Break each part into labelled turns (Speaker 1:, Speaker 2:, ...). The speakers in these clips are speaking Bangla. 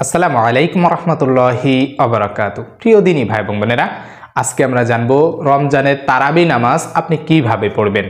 Speaker 1: আসসালামু আলাইকুম রহমতুল্লাহি আবরাকাতু। প্রিয় দিনী ভাই বোন বোনেরা, আজকে আমরা জানবো রমজানের তারাবি নামাজ আপনি কিভাবে পড়বেন।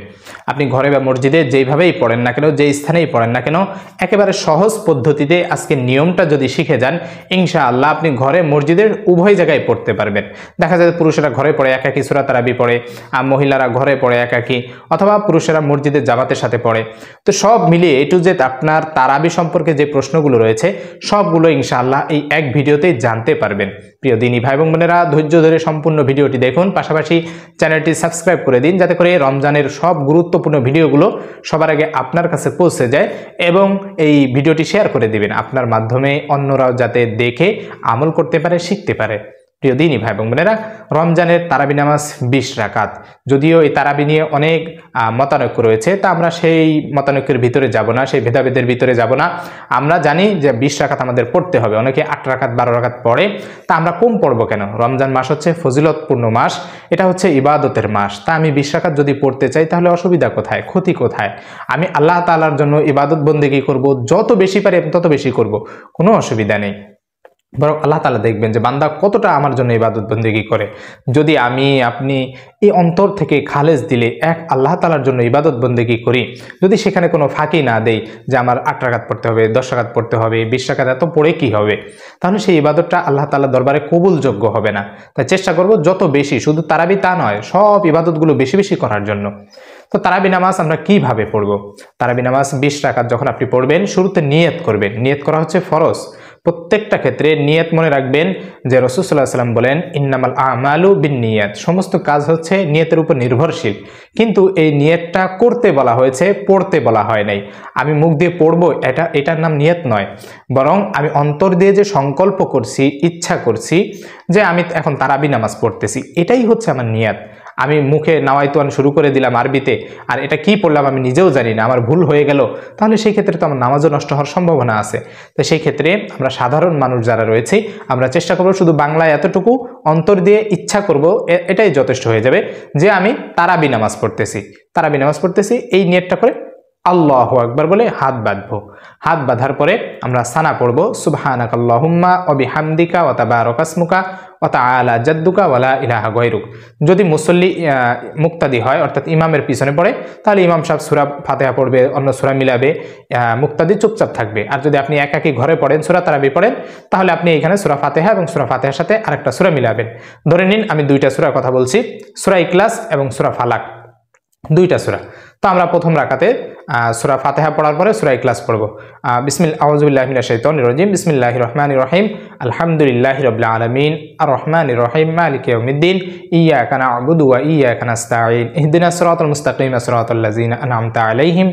Speaker 1: আপনি ঘরে বা মসজিদে যেইভাবেই পড়েন না কেন, যেই স্থানেই পড়েন না কেন, একেবারে সহজ পদ্ধতিতে আজকে নিয়মটা যদি শিখে যান, ইনশাআল্লাহ আপনি ঘরে মসজিদের উভয় জায়গায় পড়তে পারবেন। দেখা যায় পুরুষেরা ঘরে পড়ে একাকী সূরা তারাবি পড়ে, আর মহিলারা ঘরে পড়ে একাকী, অথবা পুরুষেরা মসজিদের জামাতের সাথে পড়ে। তো সব মিলিয়ে এ টু জেড আপনার তারাবি সম্পর্কে যে প্রশ্নগুলো রয়েছে সবগুলো ইনশাআল্লাহ এই এক ভিডিওতেই জানতে পারবেন। প্রিয় দিনী ভাই বোনেরা, ধৈর্য ধরে সম্পূর্ণ ভিডিওটি দেখুন, পাশাপাশি চ্যানেলটি সাবস্ক্রাইব করে দিন, যাতে করে রমজানের সব গুরুত্বপূর্ণ ভিডিওগুলো সবার আগে আপনার কাছে পৌঁছে যায়, এবং এই ভিডিওটি শেয়ার করে দিবেন আপনার মাধ্যমে অন্যরাও যাতে দেখে আমল করতে পারে, শিখতে পারে। প্রিয় দিনী ভাই বোনেরা, রমজানের তারাবি নামাজ 20 রাকাত। যদিও এই তারাবি নিয়ে অনেক মতানৈক্য রয়েছে, তা আমরা সেই মতানৈক্যের ভিতরে যাব না, সেই ভেদাভেদের ভিতরে যাব না। আমরা জানি যে 20 রাকাত আমাদের পড়তে হবে, অনেকে 8 রাকাত 12 রাকাত পড়ে। তা আমরা কম পড়বো কেন? রমজান মাস হচ্ছে ফজিলতপূর্ণ মাস, এটা হচ্ছে ইবাদতের মাস। তা আমি 20 রাকাত যদি পড়তে চাই তাহলে অসুবিধা কোথায়, ক্ষতি কোথায়? আমি আল্লাহ তাআলার জন্য ইবাদত বন্দেগী করব, যত বেশি পারি তত বেশি করব, কোনো অসুবিধা নেই। বরং আল্লাহ তাআলা দেখবেন যে বান্দা কতটা আমার জন্য ইবাদত বন্দেগী করে। যদি আমি আপনি এই অন্তর থেকে খালেস দিলে এক আল্লাহ তাআলার জন্য ইবাদত বন্দেগী করি, যদি সেখানে কোনো ফাঁকি না দেই যে আমার 8 রাকাত পড়তে হবে, 10 রাকাত পড়তে হবে, 20 রাকাত এত পড়ে কি হবে, তাহলে সেই ইবাদতটা আল্লাহ তাআলার দরবারে কবুলযোগ্য হবে না। তাই চেষ্টা করব যত বেশি, শুধু তারাবি তা নয়, সব ইবাদতগুলো বেশি বেশি করার জন্য। তো তারাবি নামাজ আমরা কিভাবে পড়ব? তারাবি নামাজ 20 রাকাত যখন আপনি পড়বেন, শুরুতে নিয়ত করবেন। নিয়ত করা হচ্ছে ফরজ। প্রত্যেকটা ক্ষেত্রে নিয়ত মনে রাখবেন যে রাসূল সাল্লাল্লাহু আলাইহি ওয়াসাল্লাম বলেন, ইন্নামাল আমালু বিন্নিয়াত, সমস্ত কাজ হচ্ছে নিয়তের উপর নির্ভরশীল। কিন্তু এই নিয়তটা করতে বলা হয়েছে, পড়তে বলা হয় নাই। আমি মুখ দিয়ে পড়বো এটার নাম নিয়ত নয়, বরং আমি অন্তর দিয়ে যে সংকল্প করছি, ইচ্ছা করছি যে আমি এখন তারাবি নামাজ পড়তেছি, এটাই হচ্ছে আমার নিয়ত। আমি মুখে নাওয়াইতুয়ান শুরু করে দিলাম আরবিতে, আর এটা কি পড়লাম আমি নিজেও জানি না, আমার ভুল হয়ে গেল, তাহলে সেই ক্ষেত্রে তো আমার নামাজও নষ্ট হওয়ার সম্ভাবনা আছে। তো সেই ক্ষেত্রে আমরা সাধারণ মানুষ যারা রয়েছে, আমরা চেষ্টা করব শুধু বাংলায় এতটুকু অন্তর দিয়ে ইচ্ছা করব, এটাই যথেষ্ট হয়ে যাবে যে আমি তারাবি নামাজ পড়তেছি। তারাবি নামাজ পড়তেছি এই নিয়তটা করে আল্লাহু আকবার বলে হাত বাঁধবো। হাত বাঁধার পরে আমরা সানা পড়বো, সুবহানাকাল্লাহুম্মা ওয়া বিহামদিকা ওয়া তাবারাকা ইসমুকা ওয়া তাআলা জাদ্দুকা ওয়া লা ইলাহা গায়রুক। যদি মুসল্লি মুক্তাদি হয়, অর্থাৎ ইমামের পিছনে পড়ে, তাহলে ইমাম সাহেব সূরা ফাতিহা পড়বে, অন্য সূরা মিলাবে, মুক্তাদি চুপচাপ থাকবে। আর যদি আপনি একাকী ঘরে পড়েন, সূরা তারাবি পড়েন, তাহলে আপনি এখানে সূরা ফাতিহা এবং সূরা ফাতিহার সাথে আরেকটা সূরা মিলাবেন। ধরে নিন আমি দুইটা সূরার কথা বলছি, সূরা ইখলাস এবং সূরা ফালাক, দুইটা সূরা। তো আমরা প্রথম রাকাতে সূরা ফাতিহা পড়ার পরে সূরা ইখলাস পড়ব। আউযু বিল্লাহি মিনাশ শাইতানির রাজিম, বিসমিল্লাহির রহমানির রহিম, আলহামদুলিল্লাহি রাব্বিল আলামিন, আর রহমানির রহিম, মালিকি ইয়াউমিদ্দিন, ইয়্যাকা না'বুদু ওয়া ইয়্যাকা নাস্তাঈন, ইহদিনাস সিরাতাল মুস্তাকিম, সিরাতাল লাযিনা আন'আমতা আলাইহিম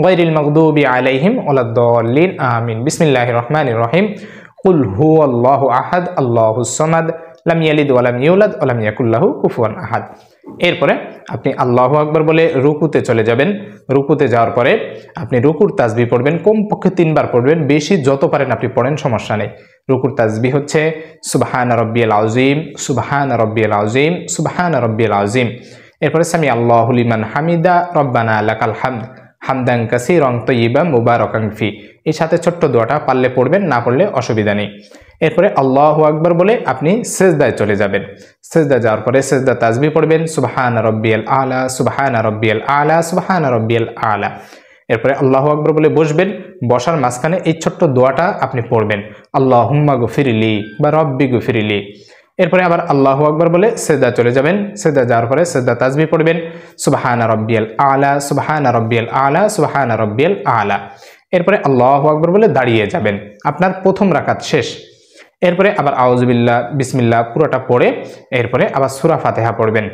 Speaker 1: গায়রিল মাগদুবি আলাইহিম ওয়ালাদ-দাল্লিন, আমিন। বিসমিল্লাহির রহমানির রহিম, কুল হুয়াল্লাহু আহাদ, আল্লাহুস সামাদ, লাম ইয়ালিদ ওয়া লাম ইউলাদ ওয়া লাম ইয়াকুল লাহু কুফুয়ান আহাদ। এরপরে আপনি আল্লাহু আকবার বলে রুকুতে চলে যাবেন। রুকুতে যাওয়ার পরে আপনি রুকুর তাসবিহ পড়বেন, কমপক্ষে 3 বার পড়বেন, বেশি যত পারেন আপনি পড়েন, সমস্যা নেই। রুকুর তাসবিহ হচ্ছে সুবহানা রাব্বিয়াল আযীম, সুবহানা রাব্বিয়াল আযীম, সুবহানা রাব্বিয়াল আযীম। এরপরে সামি আল্লাহু লিমান হামিদা, রব্বানা লাকাল হামদ, হামদান কাসীরান তাইয়্যিবান মুবারাকান ফি। এর সাথে ছোট্ট দোয়াটা পারলে পড়বেন, না পড়লে অসুবিধা নেই। এরপরে আল্লাহু আকবার বলে আপনি সিজদায় চলে যাবেন। সিজদা যাওয়ার পরে সিজদা তাসবিহ পড়বেন, সুবহানা রাব্বিয়াল আলা, সুবহানা রাব্বিয়াল আলা, সুবহানা রাব্বিয়াল আলা। এরপরে আল্লাহু আকবার বলে বসবেন। বসার মাঝখানে এই ছোট্ট দোয়াটা আপনি পড়বেন, আল্লাহুম্মা গফিরলি বা রব্বি গফিরলি। এরপরে আবার আল্লাহু আকবার বলে সিজদা চলে যাবেন। সিজদা যাওয়ার পরে সিজদা তাসবিহ পড়বেন, সুবহানা রাব্বিয়াল আলা, সুবহানা রাব্বিয়াল আলা, সুবহানা রাব্বিয়াল আলা। এরপরে আল্লাহু আকবার বলে দাঁড়িয়ে যাবেন। আপনার প্রথম রাকাত শেষ। এরপরে আবার আউযু বিল্লাহ, বিসমিল্লাহ পুরোটা পড়ে এরপরে আবার সূরা ফাতিহা পড়বেন।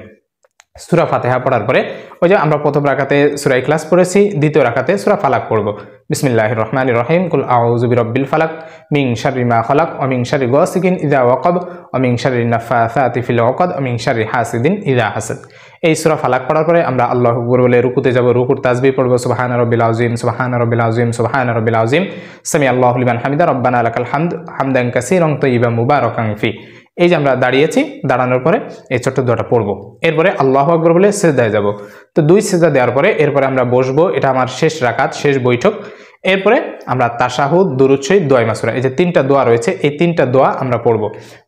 Speaker 1: সূরা ফাতিহা পড়ার পরে ওই যে আমরা প্রথম রাকাতে সূরা ইখলাস পড়েছি, দ্বিতীয় রাকাতে সূরা ফালাক পড়ব। বিসমিল্লাহির রহমানির রহিম, কুল আউযু বিরাব্বিল ফালাক, মিন শাররি মা খালাক, ওয়া মিন শাররি গাসিকিন ইযা ওয়াকাব, ওয়া মিন শাররি নাফাসাতি ফিল উকাদ, ওয়া মিন শাররি হাসিদিন ইযা হাসাদ। এই সূরা ফালাক পড়ার পরে আমরা আল্লাহু আকবার বলে রুকুতে যাব। রুকুর তাসবিহ পড়ব, সুবহানা রাব্বিল আযীম, সুবহানা রাব্বিল আযীম, সুবহানা রাব্বিল আযীম, সামি আল্লাহু লিমান হামিদা, রব্বানা লাকাল হামদ, হামদান কাসীরান তাইয়্যিবান মুবারাকান ফি। এই যে আমরা দাঁড়িয়েছি, দাঁড়ানোর পরে এই ছোট্ট দোয়াটা পড়বো। এরপরে আল্লাহু আকবার বলে সিজদায় যাব। তো 2 সিজদা দেওয়ার পরে এরপরে আমরা বসবো। এটা আমার শেষ রাকাত, শেষ বৈঠক। এরপরে আমরা তাশাহুদ, দুরূদ শরীফ, দোয়া মাসুরা, এই যে তিনটা দোয়া রয়েছে, এই তিনটা দোয়া আমরা পড়ব।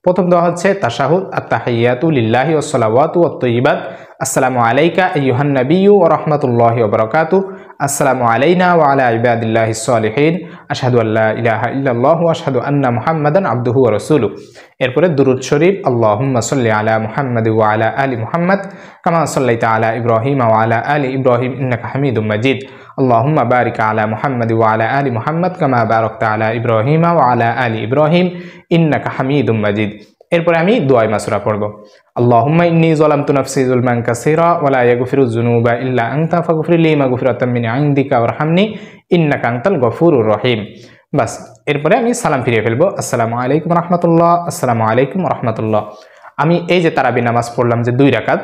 Speaker 1: প্রথম দোয়া হচ্ছে তাশাহুদ, আত-তাহিয়াতু লিল্লাহি ওয়াস সালাওয়াতু ওয়াত তাইয়্যিবাত, আসসালামু আলাইকা আইয়ুহান নাবিয়্যু ওয়া রাহমাতুল্লাহি ওয়া বারাকাতুহু, আসসালামু আলাইনা ওয়া আলা ইবাদিল্লাহিস সালিহিন, আশহাদু আল্লা ইলাহা ইল্লাল্লাহু ওয়া আশহাদু আন্না মুহাম্মাদান আবদুহু ওয়া রাসূলুহু। এরপরে দুরূদ শরীফ, আল্লাহুম্মা সাল্লি আলা মুহাম্মাদ ওয়া আলা আলি মুহাম্মাদ কামা সাল্লাইতা আলা ইব্রাহিম ওয়া আলা আলি ইব্রাহিম ইন্নাকা হামিদুম মাজিদ, আল্লাহুম্মা বারিক আলা মুহাম্মাদ ওয়া আলা আলি মুহাম্মাদ কামা বারাকতা আলা ইব্রাহিম ওয়া আলা আলি ইব্রাহিম ইন্নাকা হামিদুম মাজিদ। এরপরে আমি দোয়া মাসুরা পড়ব। আল্লাহুম্মা ইন্নী যালামতু নাফসি যুলমান কাসীরা ওয়া লা ইয়াগফিরুয যুনুবা ইল্লা আনতা ফাগফিরলি মাগফিরাতাম মিন ইনদিকা ওয়ারহামনি ইন্নাকা আনতাল গফুরুর রহিম। বাস, এরপরে আমি সালাম ফিরিয়ে ফেলবো, আসসালামু আলাইকুম রাহমাতুল্লাহ, আসসালামু আলাইকুম রাহমাতুল্লাহ। আমি এই যে তারাবি নামাজ পড়লাম যে 2 রাকাত,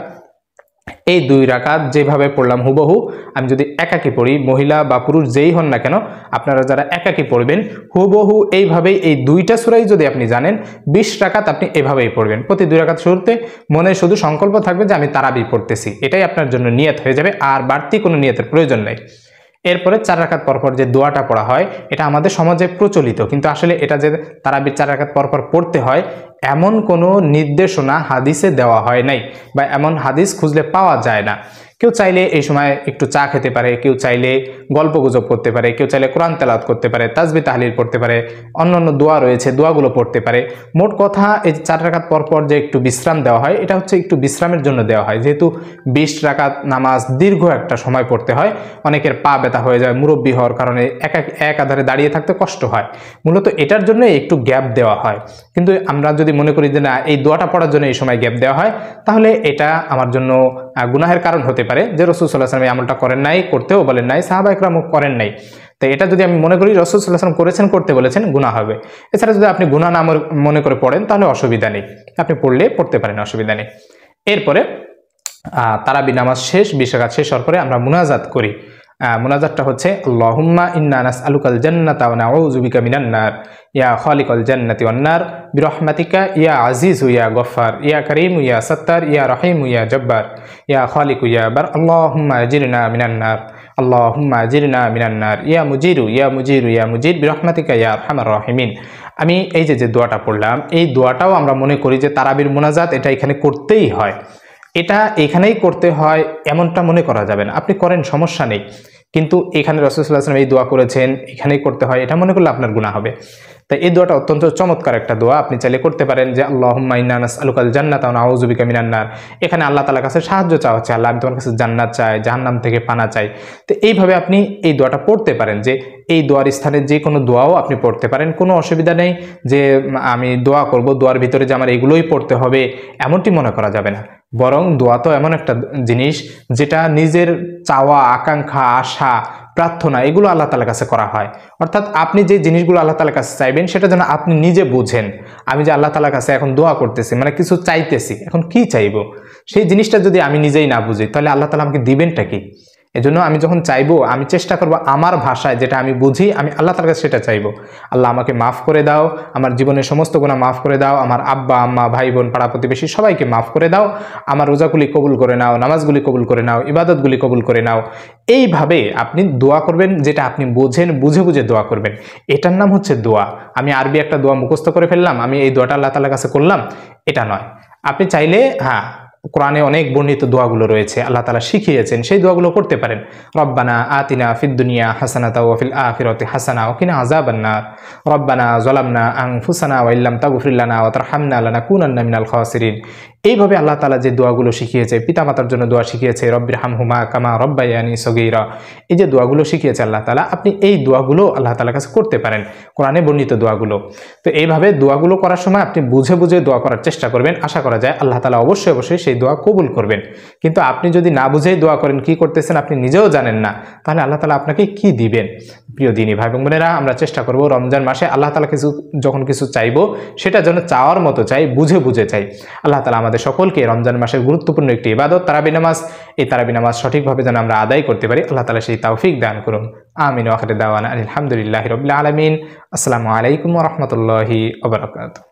Speaker 1: এই 2 রাকাত যেভাবে পড়লাম হুবহু আমি যদি একাকী পড়ি, মহিলা বা পুরুষ যেই হন না কেন, আপনারা যারা একাকী পড়বেন হুবহু এইভাবেই এই 2টা সূরাই যদি আপনি জানেন 20 রাকাত আপনি এভাবেই পড়বেন। প্রতি 2 রাকাত শুরুতে মনে শুধু সংকল্প থাকবে যে আমি তারাবি পড়তেছি, এটাই আপনার জন্য নিয়ত হয়ে যাবে, আর বাড়তি কোনো নিয়তের প্রয়োজন নেই। এরপরে 4 রাকাত পরপর যে দোয়াটা পড়া হয় এটা আমাদের সমাজে প্রচলিত, কিন্তু আসলে এটা যে তারাবির 4 রাকাত পরপর পড়তে হয় এমন কোনো নির্দেশনা হাদিসে দেওয়া হয় নাই, বা এমন হাদিস খুঁজলে পাওয়া যায় না। কেউ চাইলে এই সময় একটু চা খেতে পারে, কেউ চাইলে গল্পগুজব করতে পারে, কেউ চাইলে কোরআন তেলাওয়াত করতে পারে, তাসবিহ তাহলিল পড়তে পারে, অন্যান্য দোয়া রয়েছে দোয়াগুলো পড়তে পারে। মোট কথা এই 4 রাকাত পরপর যে একটু বিশ্রাম দেওয়া হয় এটা হচ্ছে একটু বিশ্রামের জন্য দেওয়া হয়, যেহেতু 20 রাকাত নামাজ দীর্ঘ একটা সময় পড়তে হয়, অনেকের পা ব্যথা হয়ে যায় মুরব্বী হওয়ার কারণে, একাধারে দাঁড়িয়ে থাকতে কষ্ট হয়, মূলত এটার জন্য একটু গ্যাপ দেওয়া হয়। কিন্তু আমরা যদি মনে করি যে না এই দোয়াটা পড়ার জন্য এই সময় গ্যাপ দেওয়া হয়, তাহলে এটা আমার জন্য গুনাহের কারণ হতে পারে, যে রাসূল সাল্লাল্লাহু আলাইহি ওয়াসাল্লাম এই আমলটা করেন নাই, করতেও বলেন নাই, সাহাবা ইকরামও করেন নাই। তো এটা যদি আমি মনে করি রাসূল সাল্লাল্লাহু আলাইহি ওয়াসাল্লাম করেছেন, করতে বলেছেন, গুনাহ হবে। এছাড়া যদি আপনি গুনাহ না মনে করে পড়েন তাহলে অসুবিধা নেই, আপনি পড়লে পড়তে পারেন, অসুবিধা নেই। এরপরে তারাবি নামাজ শেষ, 20 রাকাত শেষ হওয়ার পরে আমরা মুনাজাত করি। মুনাজাতটা হচ্ছে আল্লাহুম্মা ইন্না নাসআলুকাল জান্নাতা ওয়া নাউযু বিকা মিনান নার, ইয়া খালিকাল জান্নাতি ওয়ান নার বিরহমাতিকা ইয়া আজিজু ইয়া গফফার ইয়া কারীমু ইয়া সাত্তার ইয়া রহিমু ইয়া জব্বার ইয়া খালিকু ইয়া বার, আল্লাহুম্মা আজিরনা মিনান নার, আল্লাহুম্মা আজিরনা মিনান নার, ইয়া মুজিরু ইয়া মুজিরু ইয়া মুজির বিরহমাতিকা ইয়া আরহামার রাহিমিন। আমি এই যে দোয়াটা পড়লাম এই দোয়াটাও আমরা মনে করি যে তারাবির মুনাজাত এটা এখানে করতেই হয়, এটা এখানেই করতে হয় এমনটা মনে করা যাবে না, আপনি করেন সমস্যা নেই, কিন্তু এখানে রাসূল সাল্লাল্লাহু আলাইহি ওয়াসাল্লাম এই দোয়া করেছেন এখানেই করতে হয় এটা মনে করলে আপনার গুনাহ হবে। তাই এই দোয়াটা অত্যন্ত চমৎকার একটা দোয়া, আপনি চাইলে করতে পারেন যে আল্লাহুম্মা ইন্না নাসআলুকাল জান্নাতা ওয়া নাউযু বিকা মিনান নার। এখানে আল্লাহ তাআলার কাছে সাহায্য চাওয়া হচ্ছে, আল্লাহ আমি তোমার কাছে জান্নাত চাই, জাহান্নাম থেকে পানা চাই। তো এইভাবে আপনি এই দোয়াটা পড়তে পারেন, যে এই দোয়ার স্থানে যে কোনো দোয়াও আপনি পড়তে পারেন, কোনো অসুবিধা নেই যে আমি দোয়া করব দোয়ার ভিতরে যে আমার এগুলোই পড়তে হবে এমনটি মনে করা যাবে না। বরং দোয়া তো এমন একটা জিনিস যেটা নিজের চাওয়া, আকাঙ্ক্ষা, আশা, প্রার্থনা এগুলো আল্লাহ তাআলার কাছে করা হয়। অর্থাৎ আপনি যে জিনিসগুলো আল্লাহ তাআলার কাছে চাইবেন সেটা যেন আপনি নিজে বুঝেন। আমি যে আল্লাহ তাআলার কাছে এখন দোয়া করতেছি মানে কিছু চাইতেছি, এখন কি চাইবো সেই জিনিসটা যদি আমি নিজেই না বুঝি তাহলে আল্লাহ তাআলা আমাকে দিবেনটা কি? এজন্য আমি যখন চাইবো আমি চেষ্টা করব আমার ভাষায় যেটা আমি বুঝি আমি আল্লাহ তাআলার কাছে সেটা চাইবো। আল্লাহ আমাকে মাফ করে দাও, আমার জীবনের সমস্ত গুনাহ মাফ করে দাও, আমার আব্বা আম্মা ভাই বোন পাড়া প্রতিবেশী সবাইকে মাফ করে দাও, আমার রোজাগুলি কবুল করে নাও, নামাজগুলি কবুল করে নাও, ইবাদতগুলি কবুল করে নাও। এইভাবে আপনি দোয়া করবেন, যেটা আপনি বোঝেন, বুঝে বুঝে দোয়া করবেন, এটার নাম হচ্ছে দোয়া। আমি আরবি একটা দোয়া মুখস্থ করে ফেললাম, আমি এই দোয়াটা আল্লাহ তাআলার কাছে করলাম, এটা নয়। আপনি চাইলে কোরআনে অনেক বর্ণিত দোয়াগুলো রয়েছে, আল্লাহ তাআলা শিখিয়েছেন, সেই দোয়াগুলো করতে পারেন। রব্বানা আতিনা ফিদ দুনিয়া হাসানাতা ওয়া ফিল আখিরাতি হাসানা ওয়া কিনা আযাবান নার, রব্বানা যালামনা আনফুসানা ওয়া ইল্লাম তাগফির লানা ওয়া তারহামনা লানাকুনান্না মিনাল খাসিরিন। এইভাবে আল্লাহ তাআলা যে দোয়াগুলো শিখিয়েছে, পিতামাতার জন্য দোয়া শিখিয়েছে, রব্বিরহামহুমা কামা রব্বায়ানি সগীরা, এই যে দোয়াগুলো শিখিয়েছে আল্লাহ তাআলা, আপনি এই দোয়াগুলো আল্লাহ তাআলার কাছে করতে পারেন, কোরআনে বর্ণিত দোয়াগুলো। তো এইভাবে দোয়াগুলো করার সময় আপনি বুঝে বুঝে দোয়া করার চেষ্টা করবেন, আশা করা যায় আল্লাহ তাআলা অবশ্যই অবশ্যই সেই দোয়া কবুল করবেন। কিন্তু আপনি যদি না বুঝেই দোয়া করেন, কি করতেছেন আপনি নিজেও জানেন না, তাহলে আল্লাহ তাআলা আপনাকে কি দিবেন? প্রিয় দিনী ভাই এবং বোনেরা, আমরা চেষ্টা করব রমজান মাসে আল্লাহ তাআলা যখন কিছু চাইবো সেটা যেন চাওয়ার মতো চাই, বুঝে বুঝে চাই। আল্লাহ তাআলা আমাদের সকলকে রমজান মাসের গুরুত্বপূর্ণ একটি ইবাদত তারাবি নামাজ, এই তারাবি নামাজ সঠিকভাবে যেন আমরা আদায় করতে পারি, আল্লাহ তাআলা সেই তৌফিক দান করুন। আমিন ওয়া আখিরু দাওয়ানা আলহামদুলিল্লাহি রাব্বিল আলামিন। আসসালামু আলাইকুম ওয়া রাহমাতুল্লাহি ওয়া বারাকাতুহু।